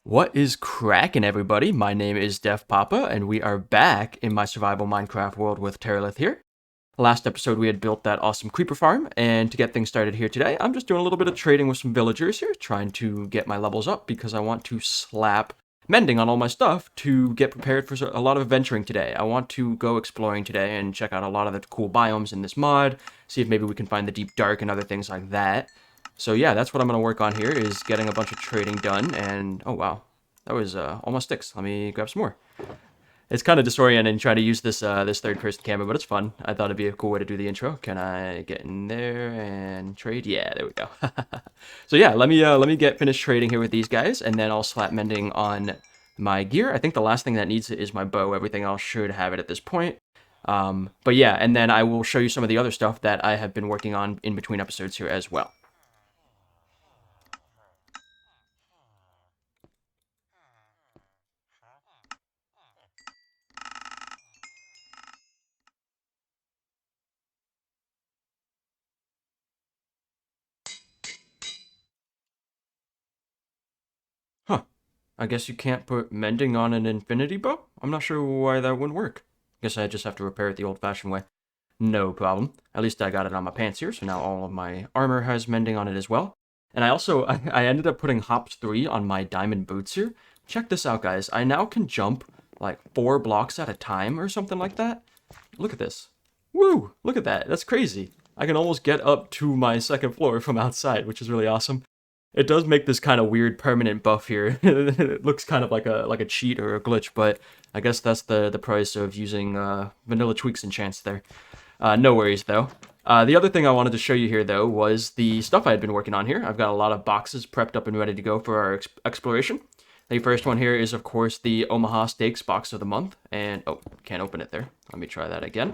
What is cracking, everybody? My name is Def Papa, and we are back in my survival Minecraft world with Terralith here. Last episode, we had built that awesome creeper farm, and to get things started here today, I'm just doing a little bit of trading with some villagers here, trying to get my levels up because I want to slap mending on all my stuff to get prepared for a lot of adventuring today. I want to go exploring today and check out a lot of the cool biomes in this mod, see if maybe we can find the deep dark and other things like that. So yeah, that's what I'm going to work on here, is getting a bunch of trading done, and oh wow, that was almost sticks. Let me grab some more. It's kind of disorienting trying to use this this third-person camera, but it's fun. I thought it'd be a cool way to do the intro. Can I get in there and trade? Yeah, there we go. So yeah, let me get finished trading here with these guys, and then I'll slap mending on my gear. I think the last thing that needs it is my bow. Everything else should have it at this point. But yeah, and then I will show you some of the other stuff that I have been working on in between episodes here as well. Huh. I guess you can't put mending on an infinity bow? I'm not sure why that wouldn't work. Guess I just have to repair it the old-fashioned way. No problem. At least I got it on my pants here, so now all of my armor has mending on it as well. And I also, I ended up putting hops 3 on my diamond boots here. Check this out, guys. I now can jump like 4 blocks at a time or something like that. Look at this. Woo! Look at that. That's crazy. I can almost get up to my second floor from outside, which is really awesome. It does make this kind of weird permanent buff here. It looks kind of like a cheat or a glitch, but I guess that's the price of using vanilla tweaks and chance there. No worries, though. The other thing I wanted to show you here, though, was the stuff I had been working on here. I've got a lot of boxes prepped up and ready to go for our exploration. The first one here is, of course, the Omaha Steaks box of the month. And, oh, can't open it there. Let me try that again.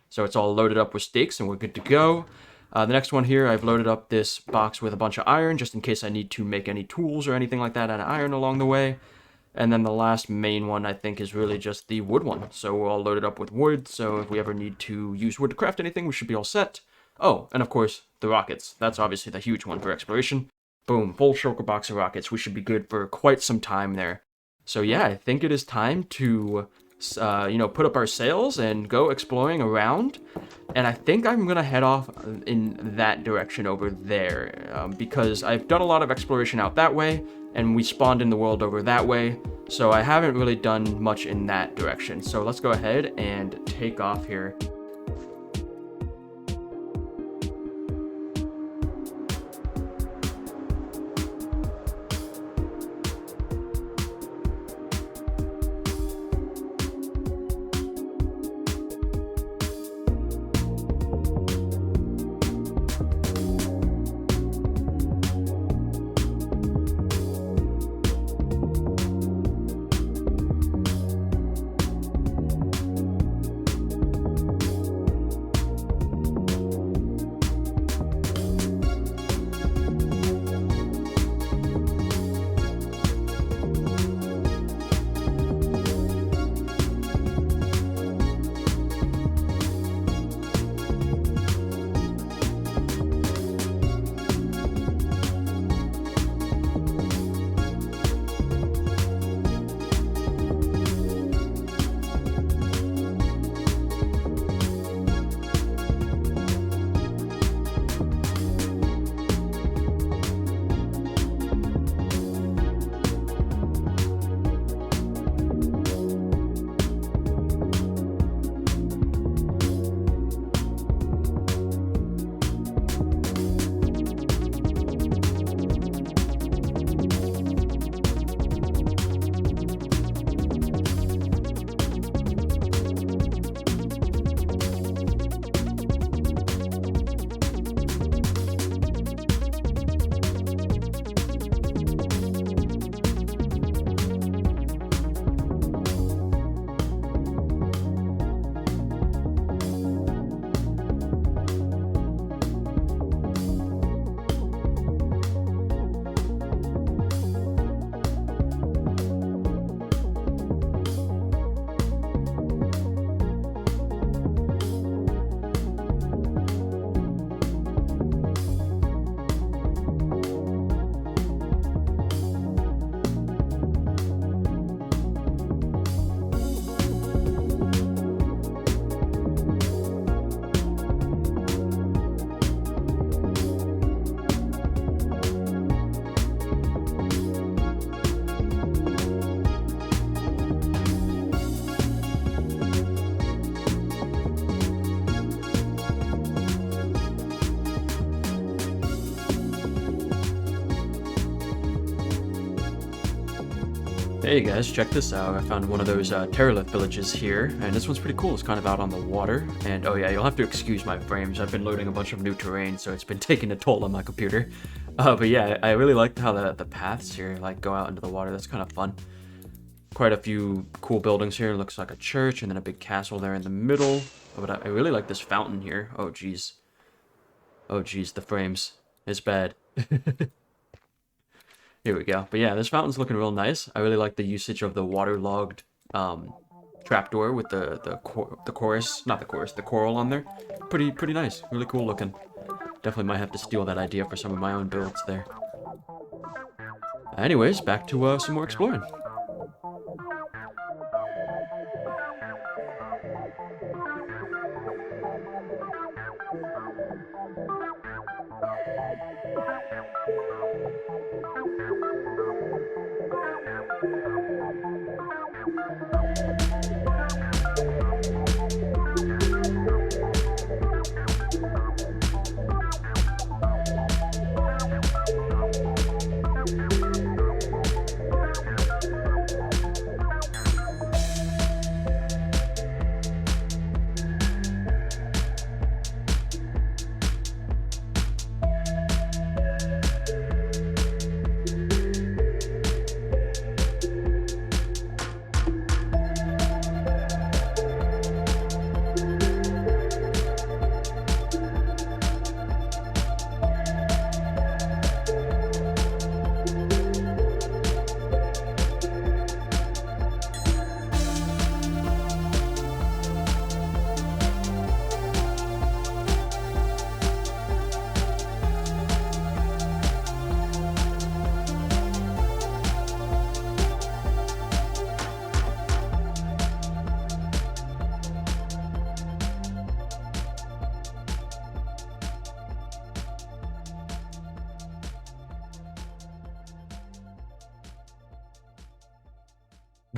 So it's all loaded up with steaks, and we're good to go. The next one here, I've loaded up this box with a bunch of iron, just in case I need to make any tools or anything like that out of iron along the way. And then the last main one, I think, is really just the wood one. So we're all loaded up with wood, so if we ever need to use wood to craft anything, we should be all set. Oh, and of course, the rockets. That's obviously the huge one for exploration. Boom, full shulker box of rockets. We should be good for quite some time there. So yeah, I think it is time to, put up our sails and go exploring around. And I think I'm going to head off in that direction over there, because I've done a lot of exploration out that way, and we spawned in the world over that way, so I haven't really done much in that direction. So let's go ahead and take off here. Hey guys, check this out. I found one of those Terralith villages here, and this one's pretty cool. It's kind of out on the water, and oh yeah, you'll have to excuse my frames. I've been loading a bunch of new terrain, so it's been taking a toll on my computer. But yeah, I really liked how the paths here like go out into the water. That's kind of fun. Quite a few cool buildings here. It looks like a church, and then a big castle there in the middle. Oh, but I really like this fountain here. Oh geez. Oh geez, the frames. It's bad. Here we go. But yeah, this fountain's looking real nice. I really like the usage of the waterlogged trapdoor with the chorus, not the chorus, the choral on there. Pretty nice. Really cool looking. Definitely might have to steal that idea for some of my own builds there. Anyways, back to some more exploring.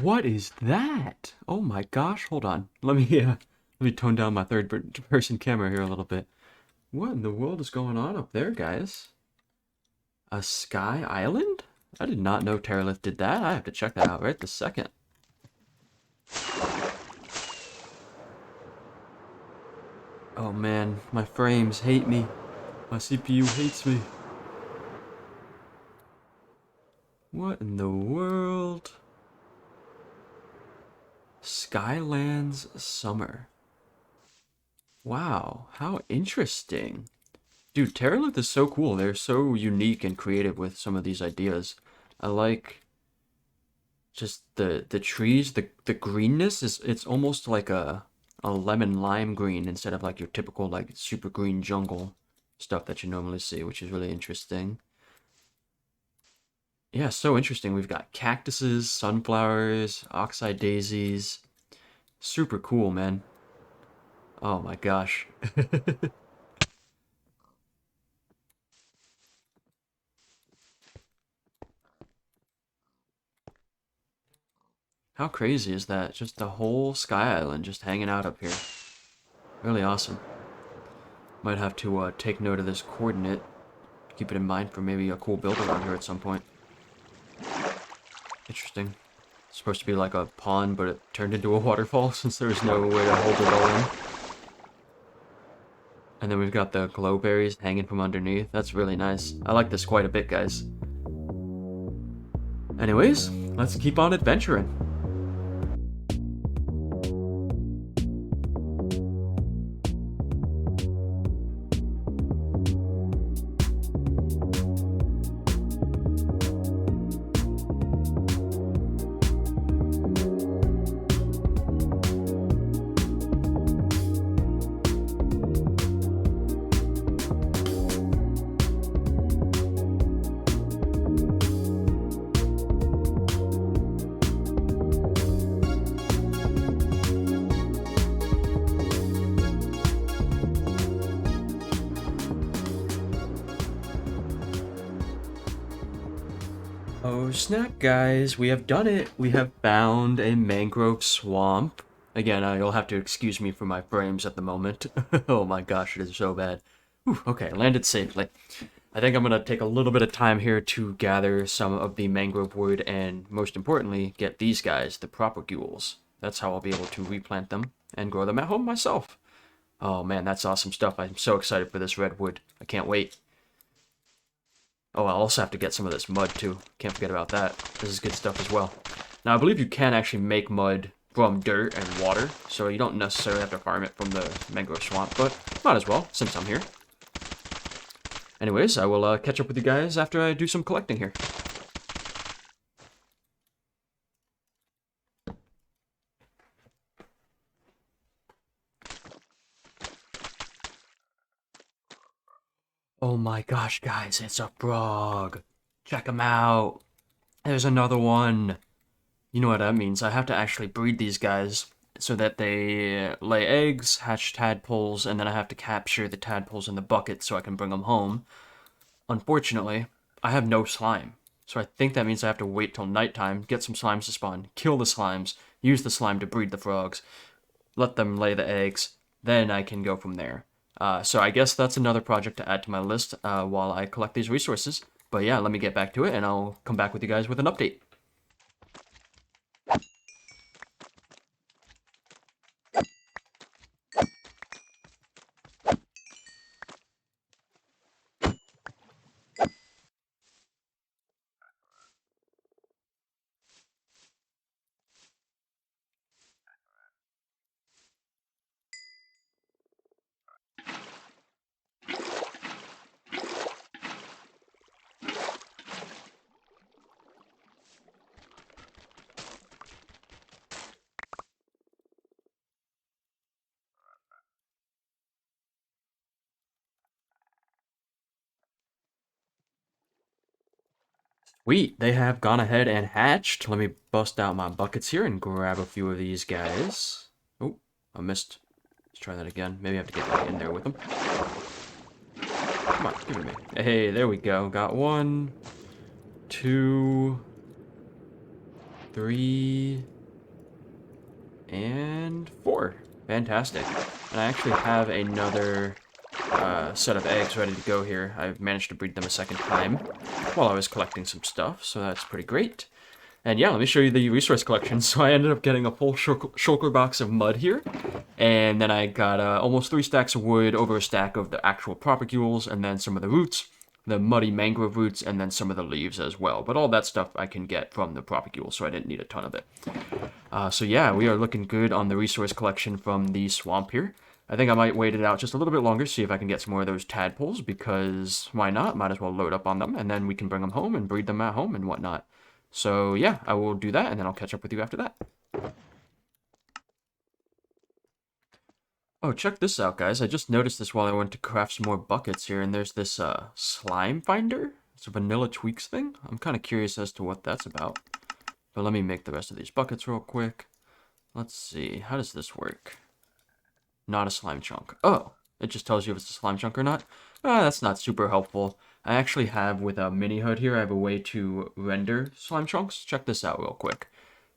What is that? Oh my gosh, hold on. Let me tone down my third person camera here a little bit. What in the world is going on up there, guys? A sky island? I did not know Terralith did that. I have to check that out right this second. Oh man, my frames hate me. My CPU hates me. What in the world? Skylands Summer. Wow, how interesting. Dude, Terralith is so cool. They're so unique and creative with some of these ideas. I like just the trees, the greenness is it's almost like a lemon lime green instead of like your typical like super green jungle stuff that you normally see, which is really interesting. Yeah, so interesting. We've got cactuses, sunflowers, oxeye daisies. Super cool, man. Oh my gosh. How crazy is that? Just the whole Sky Island just hanging out up here. Really awesome. Might have to take note of this coordinate. Keep it in mind for maybe a cool build around here at some point. Interesting. It's supposed to be like a pond, but it turned into a waterfall since there was no way to hold it all in. And then we've got the glowberries hanging from underneath. That's really nice. I like this quite a bit, guys. Anyways, let's keep on adventuring. Oh snap, guys, we have done it. We have found a mangrove swamp. Again, you'll have to excuse me for my frames at the moment. Oh my gosh, it is so bad. Whew, okay, landed safely. I think I'm gonna take a little bit of time here to gather some of the mangrove wood and, most importantly, get these guys, the propagules. That's how I'll be able to replant them and grow them at home myself. Oh man, that's awesome stuff. I'm so excited for this redwood. I can't wait. Oh, I'll also have to get some of this mud too. Can't forget about that. This is good stuff as well. Now, I believe you can actually make mud from dirt and water, so you don't necessarily have to farm it from the mangrove swamp, but might as well, since I'm here. Anyways, I will catch up with you guys after I do some collecting here. Oh my gosh, guys, it's a frog. Check him out. There's another one. You know what that means. I have to actually breed these guys so that they lay eggs, hatch tadpoles, and then I have to capture the tadpoles in the bucket so I can bring them home. Unfortunately, I have no slime. So I think that means I have to wait till nighttime, get some slimes to spawn, kill the slimes, use the slime to breed the frogs, let them lay the eggs, then I can go from there. So I guess that's another project to add to my list while I collect these resources. But yeah, let me get back to it, and I'll come back with you guys with an update. Sweet, they have gone ahead and hatched. Let me bust out my buckets here and grab a few of these guys. Oh, I missed. Let's try that again. Maybe I have to get back in there with them. Come on, give it to me. Hey, there we go. Got 1, 2, 3, and 4. Fantastic. And I actually have another set of eggs ready to go here. I've managed to breed them a second time while I was collecting some stuff, so that's pretty great. And yeah, let me show you the resource collection. So I ended up getting a full shulker box of mud here, and then I got almost 3 stacks of wood over a stack of the actual propagules, and then some of the roots, the muddy mangrove roots, and then some of the leaves as well. But all that stuff I can get from the propagules, so I didn't need a ton of it. So yeah, we are looking good on the resource collection from the swamp here. I think I might wait it out just a little bit longer, see if I can get some more of those tadpoles, because why not? Might as well load up on them, and then we can bring them home and breed them at home and whatnot. So yeah, I will do that, and then I'll catch up with you after that. Oh, check this out, guys. I just noticed this while I went to craft some more buckets here, and there's this slime finder. It's a vanilla tweaks thing. I'm kind of curious as to what that's about. But let me make the rest of these buckets real quick. Let's see. How does this work? Not a slime chunk. Oh, it just tells you if it's a slime chunk or not. That's not super helpful. I actually have, with a mini HUD here, I have a way to render slime chunks. Check this out real quick.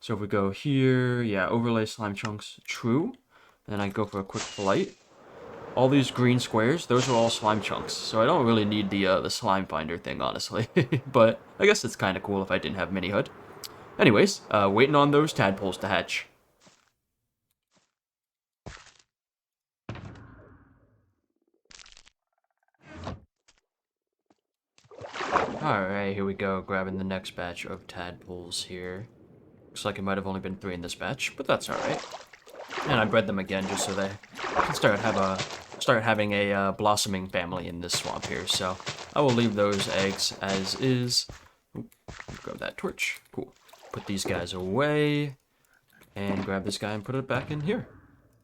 So if we go here, yeah, overlay slime chunks, true. Then I go for a quick flight. All these green squares, those are all slime chunks. So I don't really need the slime finder thing, honestly. But I guess it's kind of cool if I didn't have mini HUD. Anyways, waiting on those tadpoles to hatch. Alright, here we go, grabbing the next batch of tadpoles here. Looks like it might have only been 3 in this batch, but that's alright. And I bred them again just so they can start having a blossoming family in this swamp here. So I will leave those eggs as is. Oop, grab that torch. Cool. Put these guys away, and grab this guy and put it back in here.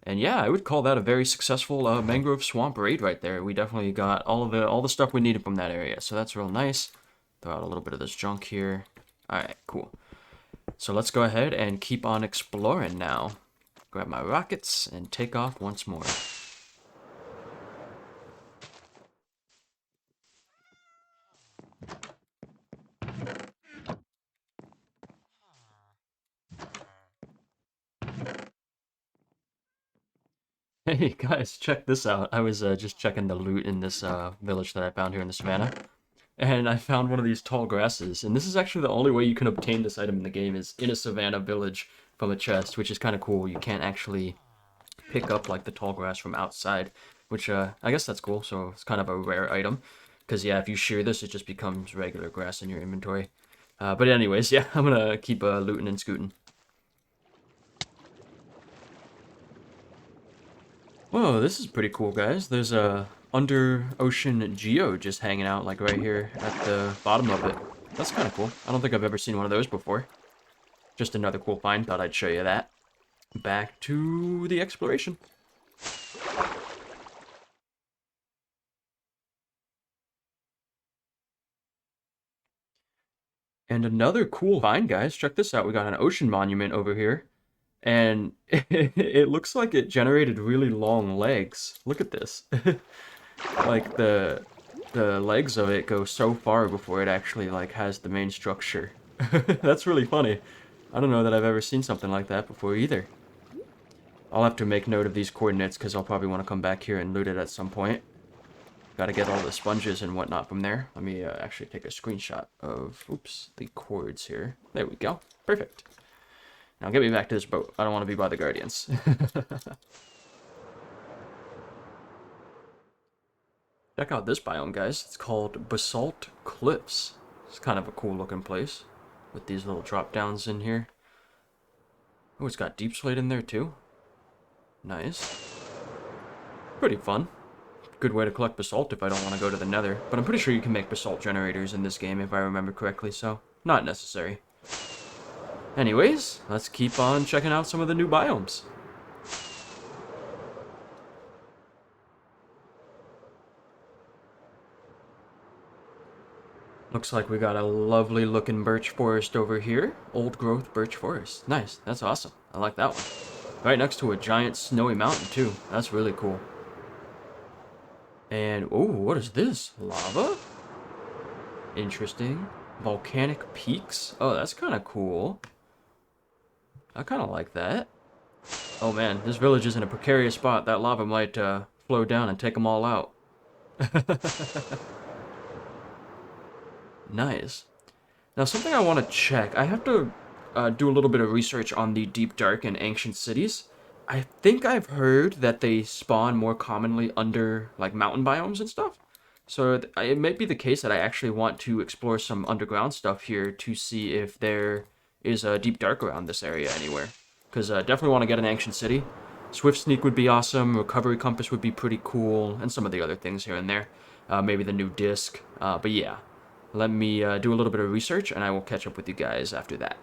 And yeah, I would call that a very successful mangrove swamp raid right there. We definitely got all the stuff we needed from that area, so that's real nice. Throw out a little bit of this junk here. All right, cool. So let's go ahead and keep on exploring now. Grab my rockets and take off once more. Hey guys, check this out. I was just checking the loot in this village that I found here in the savannah. and I found one of these tall grasses. And this is actually the only way you can obtain this item in the game is in a savannah village from a chest, which is kind of cool. You can't actually pick up like the tall grass from outside, which I guess that's cool. So it's kind of a rare item. Because yeah, if you shear this, it just becomes regular grass in your inventory. But anyways, yeah, I'm gonna keep looting and scooting. Whoa, this is pretty cool, guys. There's a under ocean geo just hanging out like right here at the bottom of it. That's kind of cool. I don't think I've ever seen one of those before. Just another cool find. Thought I'd show you that. Back to the exploration. And another cool find, guys. Check this out. We got an ocean monument over here. And it looks like it generated really long legs. Look at this. Like the legs of it go so far before it actually like has the main structure. That's really funny. I don't know that I've ever seen something like that before either. I'll have to make note of these coordinates because I'll probably want to come back here and loot it at some point. Gotta get all the sponges and whatnot from there. Let me actually take a screenshot of, oops, the cords here. There we go. Perfect. Now get me back to this boat. I don't want to be by the guardians. Check out this biome, guys. It's called Basalt Cliffs. It's kind of a cool looking place with these little drop downs in here. Oh, it's got deep slate in there too. Nice. Pretty fun. Good way to collect basalt if I don't want to go to the nether. But I'm pretty sure you can make basalt generators in this game if I remember correctly, so not necessary. Anyways, let's keep on checking out some of the new biomes. Looks like we got a lovely looking birch forest over here. Old growth birch forest. Nice, that's awesome. I like that one. Right next to a giant snowy mountain too. That's really cool. And, oh, what is this? Lava? Interesting. Volcanic peaks? Oh, that's kind of cool. I kind of like that. Oh man, this village is in a precarious spot. That lava might flow down and take them all out. Nice. Now, something I want to check. I have to do a little bit of research on the deep, dark, and ancient cities. I think I've heard that they spawn more commonly under, like, mountain biomes and stuff. So it may be the case that I actually want to explore some underground stuff here to see if there is a deep, dark around this area anywhere. Because I definitely want to get an ancient city. Swift Sneak would be awesome. Recovery Compass would be pretty cool. And some of the other things here and there. Maybe the new disc. But yeah. Let me do a little bit of research, and I will catch up with you guys after that.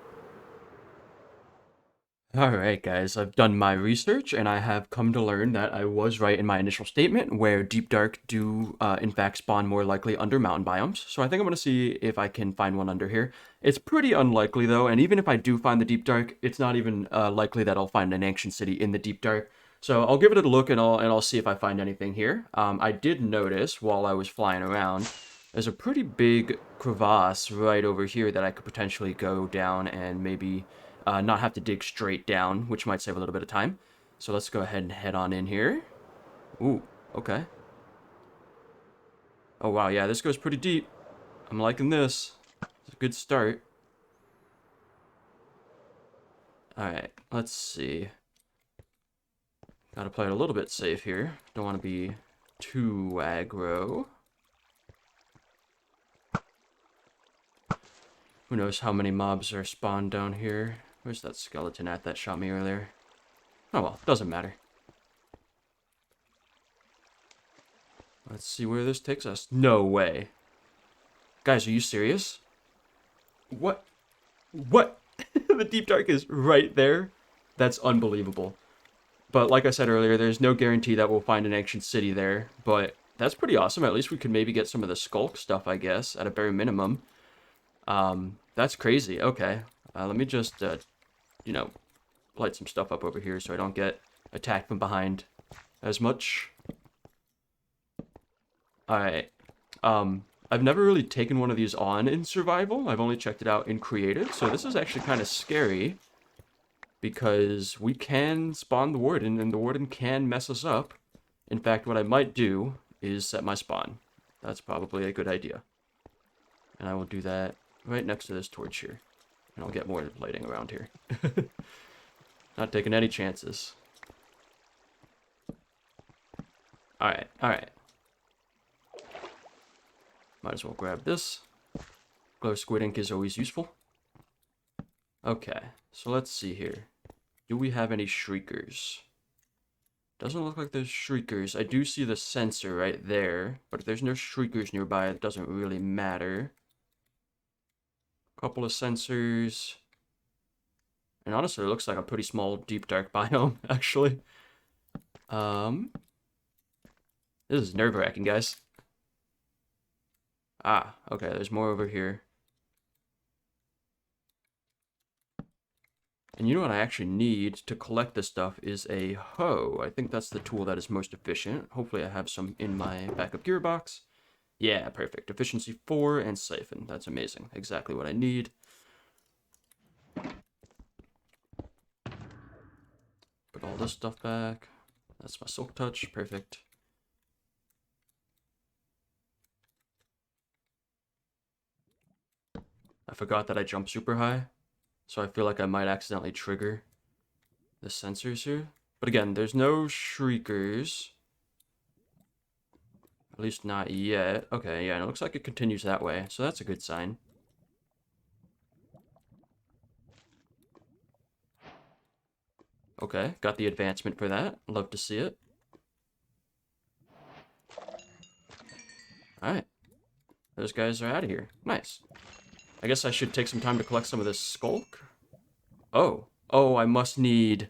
Alright guys, I've done my research, and I have come to learn that I was right in my initial statement, where Deep Dark do in fact spawn more likely under mountain biomes. So I think I'm going to see if I can find one under here. It's pretty unlikely though, and even if I do find the Deep Dark, it's not even likely that I'll find an ancient city in the Deep Dark. So I'll give it a look, and I'll see if I find anything here. I did notice while I was flying around, there's a pretty big crevasse right over here that I could potentially go down and maybe not have to dig straight down, which might save a little bit of time. So let's go ahead and head on in here. Ooh, okay. Oh wow, yeah, this goes pretty deep. I'm liking this. It's a good start. Alright, let's see. Gotta play it a little bit safe here. Don't want to be too aggro. Who knows how many mobs are spawned down here. Where's that skeleton at that shot me earlier? Oh well, doesn't matter. Let's see where this takes us. No way. Guys, are you serious? What? What? The Deep Dark is right there? That's unbelievable. But like I said earlier, there's no guarantee that we'll find an ancient city there. But that's pretty awesome. At least we could maybe get some of the skulk stuff, I guess, at a bare minimum. That's crazy. Okay. Let me just, you know, light some stuff up over here so I don't get attacked from behind as much. Alright. I've never really taken one of these on in survival. I've only checked it out in creative. So this is actually kind of scary because we can spawn the warden and the warden can mess us up. In fact, what I might do is set my spawn. That's probably a good idea. And I will do that right next to this torch here. And I'll get more lighting around here. Not taking any chances. Alright, alright. Might as well grab this. Glow squid ink is always useful. Okay, so let's see here. Do we have any shriekers? Doesn't look like there's shriekers. I do see the sensor right there, but if there's no shriekers nearby, it doesn't really matter. Couple of sensors. And honestly, it looks like a pretty small, deep, dark biome, actually. This is nerve-wracking, guys. Ah, okay, there's more over here. And you know what I actually need to collect this stuff is a hoe. I think that's the tool that is most efficient. Hopefully I have some in my backup gearbox. Yeah, perfect. Efficiency 4 and siphon. That's amazing. Exactly what I need. Put all this stuff back. That's my silk touch. Perfect. I forgot that I jump super high, so I feel like I might accidentally trigger the sensors here. But again, there's no shriekers. At least not yet. Okay, yeah, and it looks like it continues that way, so that's a good sign. Okay, got the advancement for that. Love to see it. Alright. Those guys are out of here. Nice. I guess I should take some time to collect some of this skulk. Oh. Oh, I must need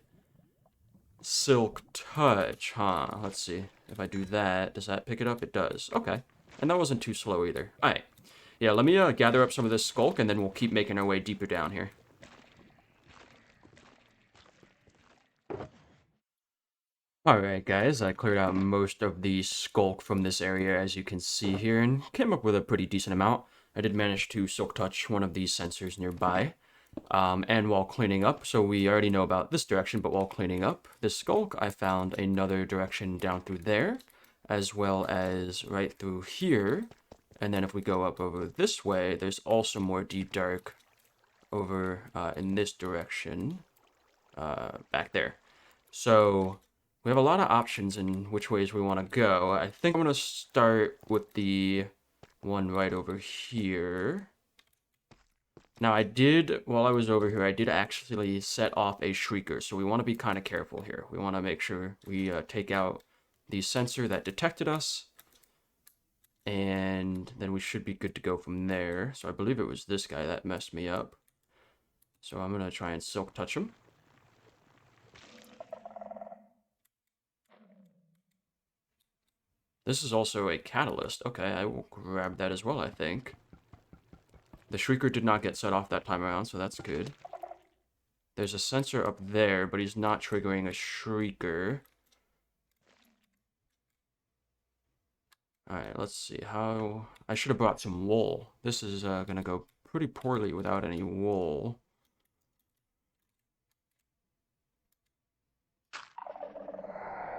silk touch, huh? Let's see. If I do that, does that pick it up? It does. Okay. And that wasn't too slow either. Alright. Yeah, let me gather up some of this skulk, and then we'll keep making our way deeper down here. Alright guys, I cleared out most of the skulk from this area as you can see here and came up with a pretty decent amount. I did manage to silk touch one of these sensors nearby. And while cleaning up, so we already know about this direction, but while cleaning up this skulk, I found another direction down through there, as well as right through here. And then if we go up over this way, there's also more deep dark over in this direction, back there. So we have a lot of options in which ways we want to go. I think I'm going to start with the one right over here. Now, while I was over here, I did actually set off a shrieker, so we want to be kind of careful here. We want to make sure we take out the sensor that detected us, and then we should be good to go from there. So I believe it was this guy that messed me up. So I'm going to try and silk touch him. This is also a catalyst. Okay, I will grab that as well, I think. The shrieker did not get set off that time around, so that's good. There's a sensor up there, but he's not triggering a shrieker. Alright, let's see how... I should have brought some wool. This is gonna go pretty poorly without any wool.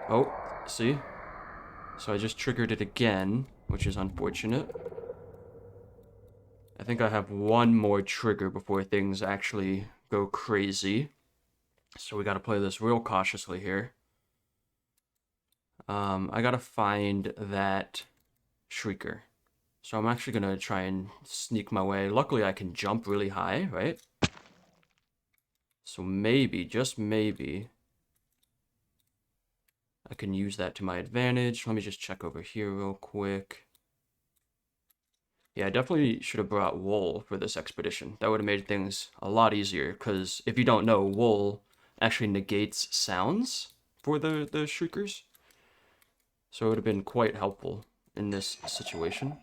Oh, see? So I just triggered it again, which is unfortunate. I think I have one more trigger before things actually go crazy. So we gotta play this real cautiously here. I gotta find that shrieker. So I'm actually gonna try and sneak my way. Luckily I can jump really high, right? So maybe, just maybe, I can use that to my advantage. Let me just check over here real quick. Yeah, I definitely should have brought wool for this expedition. That would have made things a lot easier, because if you don't know, wool actually negates sounds for the shriekers. So it would have been quite helpful in this situation.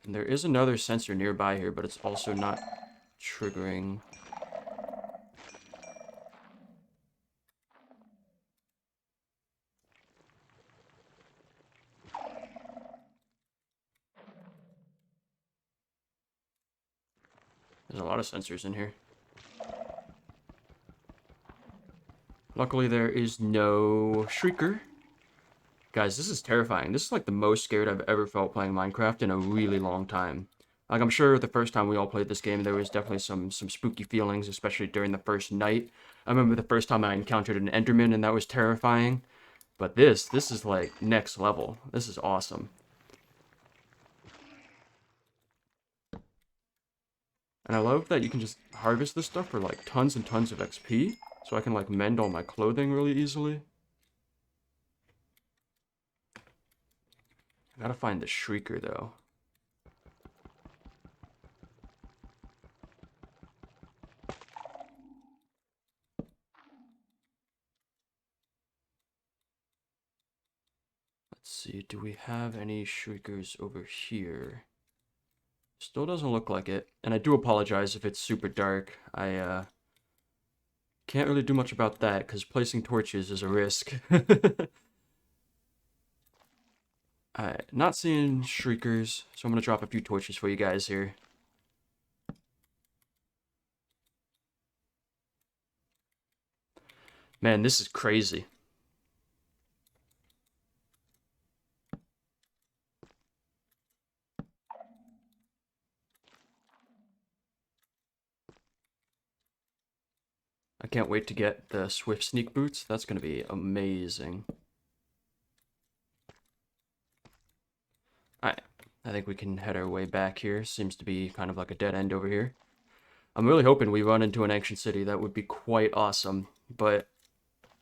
And there is another sensor nearby here, but it's also not triggering. There's a lot of sensors in here. Luckily, there is no shrieker. Guys, this is terrifying. This is like the most scared I've ever felt playing Minecraft in a really long time. Like, I'm sure the first time we all played this game, there was definitely some spooky feelings, especially during the first night. I remember the first time I encountered an Enderman, and that was terrifying. But this is like next level. This is awesome. And I love that you can just harvest this stuff for like tons and tons of XP. So I can like mend all my clothing really easily. I gotta find the Shrieker though. Let's see, do we have any Shriekers over here? Still doesn't look like it. And I do apologize if it's super dark. I can't really do much about that because placing torches is a risk. Alright, not seeing Shriekers, so I'm gonna drop a few torches for you guys here. Man, this is crazy. I can't wait to get the Swift Sneak Boots. That's gonna be amazing. Alright, I think we can head our way back here. Seems to be kind of like a dead end over here. I'm really hoping we run into an ancient city. That would be quite awesome, but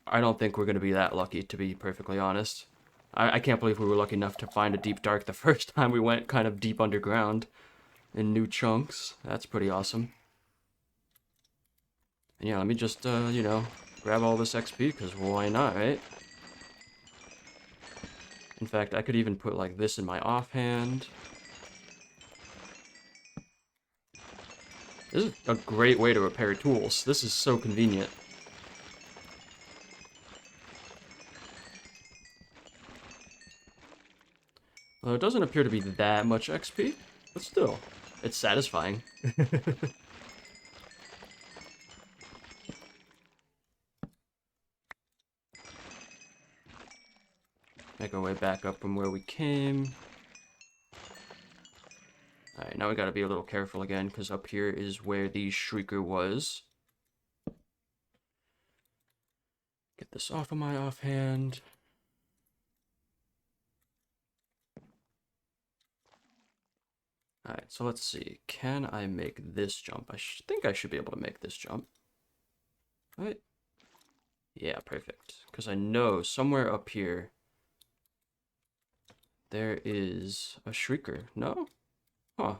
I don't think we're going to be that lucky, to be perfectly honest. I can't believe we were lucky enough to find a deep dark the first time we went kind of deep underground in new chunks. That's pretty awesome. And yeah, let me just, you know, grab all this XP, because why not, right? In fact, I could even put, like, this in my offhand. This is a great way to repair tools. This is so convenient. Well, it doesn't appear to be that much XP, but still, it's satisfying. Make our way back up from where we came. Alright, now we gotta be a little careful again, because up here is where the Shrieker was. Get this off of my offhand. Alright, so let's see. Can I make this jump? I think I should be able to make this jump. Right? Yeah, perfect. Because I know somewhere up here there is a Shrieker. No? Huh.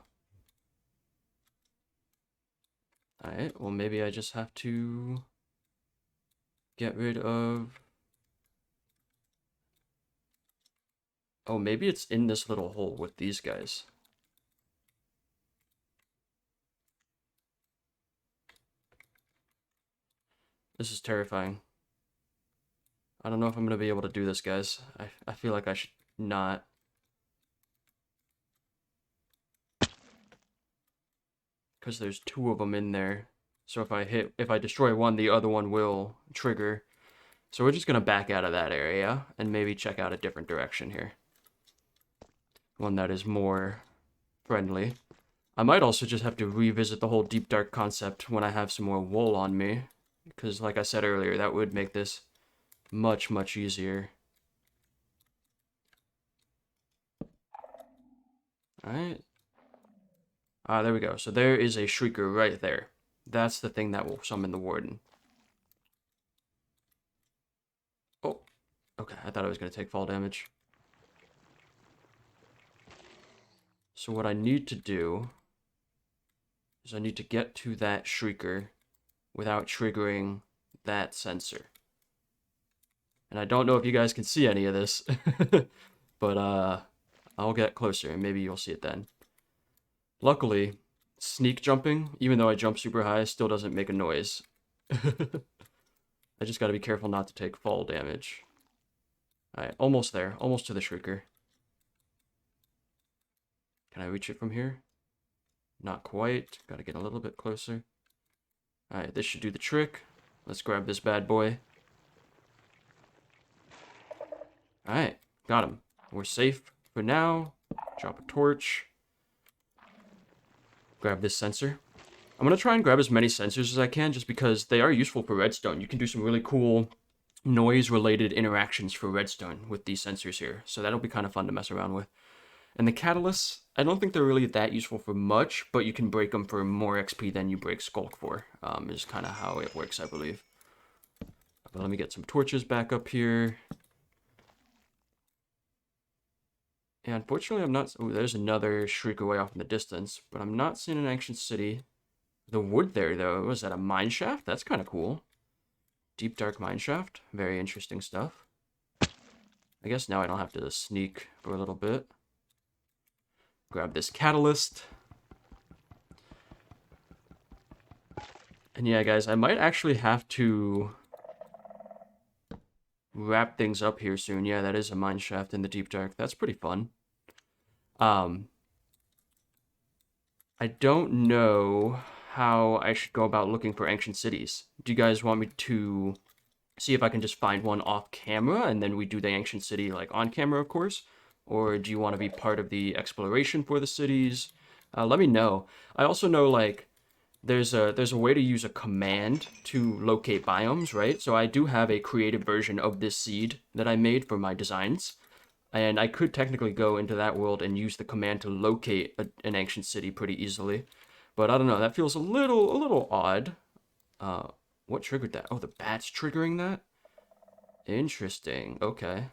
Alright, well maybe I just have to get rid of... Oh, maybe it's in this little hole with these guys. This is terrifying. I don't know if I'm going to be able to do this, guys. I feel like I should not. Because there's two of them in there. So if I destroy one, the other one will trigger. So we're just going to back out of that area and maybe check out a different direction here. One that is more friendly. I might also just have to revisit the whole deep dark concept when I have some more wool on me. Because like I said earlier, that would make this much, much easier. Alright. Ah, there we go. So there is a Shrieker right there. That's the thing that will summon the Warden. Oh, okay. I thought I was going to take fall damage. So what I need to do is I need to get to that Shrieker without triggering that sensor. And I don't know if you guys can see any of this, but I'll get closer and maybe you'll see it then. Luckily, sneak jumping, even though I jump super high, still doesn't make a noise. I just gotta be careful not to take fall damage. Alright, almost there. Almost to the Shrieker. Can I reach it from here? Not quite. Gotta get a little bit closer. Alright, this should do the trick. Let's grab this bad boy. Alright, Got him. We're safe for now. Drop a torch. Grab this sensor. I'm going to try and grab as many sensors as I can just because they are useful for redstone. You can do some really cool noise-related interactions for redstone with these sensors here. So that'll be kind of fun to mess around with. And the catalysts, I don't think they're really that useful for much, but you can break them for more XP than you break Skulk for, is kind of how it works, I believe. But let me get some torches back up here. Yeah, unfortunately, I'm not... Oh, there's another Shrieker way off in the distance, but I'm not seeing an ancient city. The wood there, though, was that a mine shaft? That's kind of cool. Deep dark mine shaft. Very interesting stuff. I guess now I don't have to sneak for a little bit. Grab this catalyst. And yeah, guys, I might actually have to wrap things up here soon. Yeah, that is a mine shaft in the deep dark. That's pretty fun. I don't know how I should go about looking for ancient cities. Do you guys want me to see if I can just find one off camera and then we do the ancient city like on camera, of course? Or do you want to be part of the exploration for the cities? Let me know. I also know like there's a way to use a command to locate biomes, right? So I do have a creative version of this seed that I made for my designs. And I could technically go into that world and use the command to locate an ancient city pretty easily. But I don't know, that feels a little odd. What triggered that? Oh, the bat's triggering that? Interesting, okay.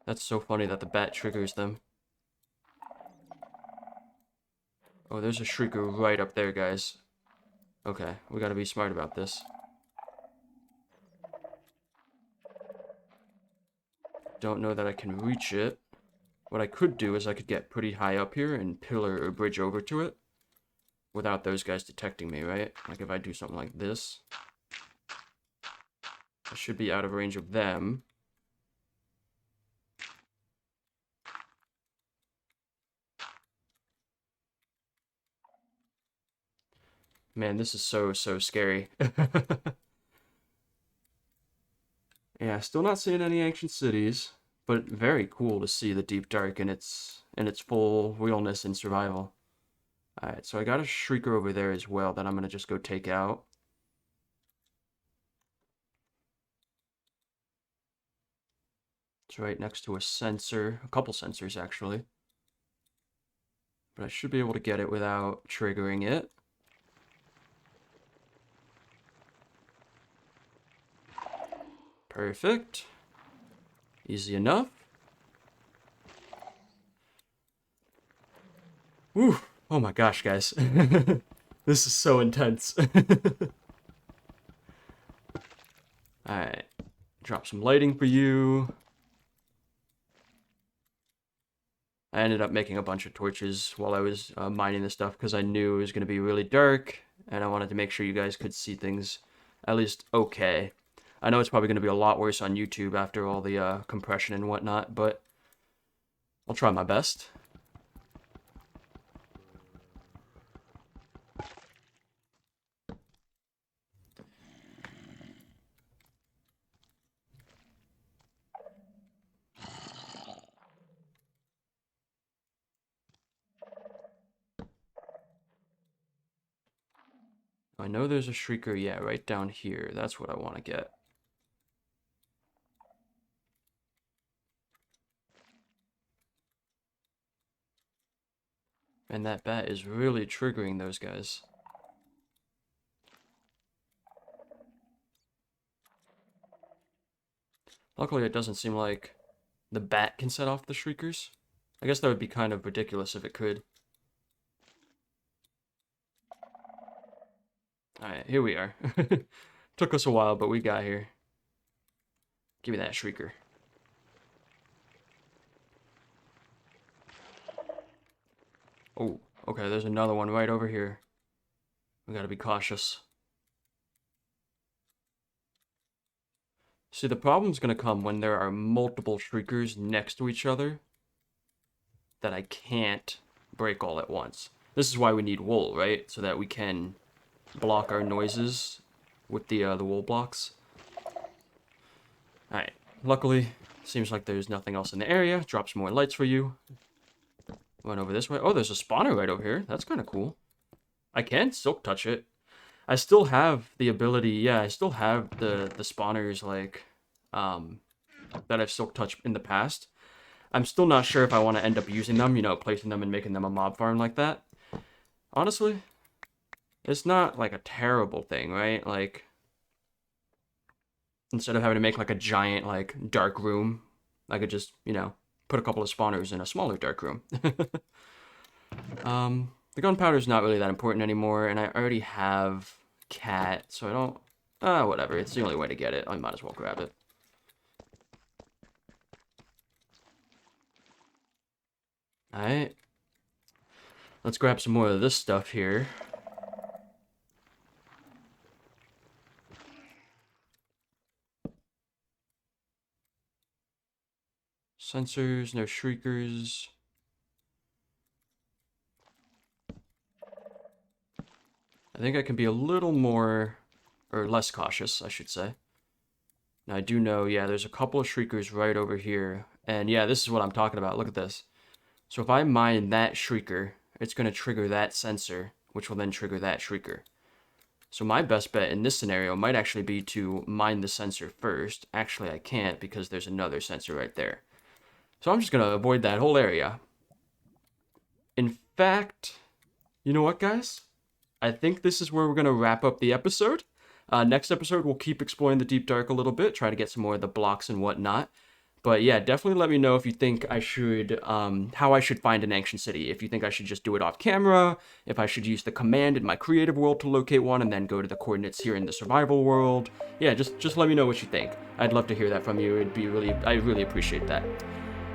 That's so funny that the bat triggers them. Oh, there's a shrieker right up there, guys. Okay, we gotta be smart about this. Don't know that I can reach it. What I could do is I could get pretty high up here and pillar or bridge over to it without those guys detecting me, right? Like if I do something like this, I should be out of range of them. Man, this is so scary. Yeah, still not seeing any ancient cities, but very cool to see the deep dark in its full realness and survival. Alright, so I got a Shrieker over there as well that I'm gonna just go take out. It's right next to a sensor, a couple sensors actually. But I should be able to get it without triggering it. Perfect. Easy enough. Woo! Oh my gosh, guys. This is so intense. Alright. Drop some lighting for you. I ended up making a bunch of torches while I was mining this stuff because I knew it was going to be really dark and I wanted to make sure you guys could see things at least okay. I know it's probably going to be a lot worse on YouTube after all the compression and whatnot, but I'll try my best. I know there's a Shrieker, yeah, right down here. That's what I want to get. And that bat is really triggering those guys. Luckily, it doesn't seem like the bat can set off the Shriekers. I guess that would be kind of ridiculous if it could. Alright, here we are. Took us a while, but we got here. Give me that Shrieker. Oh, okay, there's another one right over here. We gotta be cautious. See, the problem's gonna come when there are multiple Shriekers next to each other that I can't break all at once. This is why we need wool, right? So that we can block our noises with the wool blocks. Alright, luckily, seems like there's nothing else in the area. Drop some more lights for you. Run over this way. Oh, there's a spawner right over here. That's kind of cool. I can silk touch it. I still have the ability, yeah, I still have the spawners, like, that I've silk touched in the past. I'm still not sure if I want to end up using them, you know, placing them and making them a mob farm like that. Honestly, it's not, like, a terrible thing, right? Like, instead of having to make, like, a giant, like, dark room, I could just, you know, put a couple of spawners in a smaller dark room. The gunpowder's not really that important anymore, and I already have cat, so I don't... whatever. It's the only way to get it. I might as well grab it. Alright. Let's grab some more of this stuff here. Sensors, no shriekers. I think I can be a little more, or less cautious, I should say. Now I do know, yeah, there's a couple of shriekers right over here. And yeah, this is what I'm talking about. Look at this. So if I mine that shrieker, it's going to trigger that sensor, which will then trigger that shrieker. So my best bet in this scenario might actually be to mine the sensor first. Actually, I can't because there's another sensor right there. So I'm just going to avoid that whole area. In fact, you know what, guys? I think this is where we're going to wrap up the episode. Next episode, we'll keep exploring the Deep Dark a little bit, try to get some more of the blocks and whatnot. But yeah, definitely let me know if you think I should, how I should find an ancient city. If you think I should just do it off camera, if I should use the command in my creative world to locate one and then go to the coordinates here in the survival world. Yeah, just let me know what you think. I'd love to hear that from you. I really appreciate that.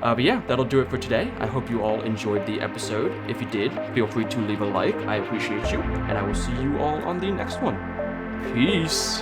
But yeah, that'll do it for today. I hope you all enjoyed the episode. If you did, feel free to leave a like. I appreciate you. And I will see you all on the next one. Peace.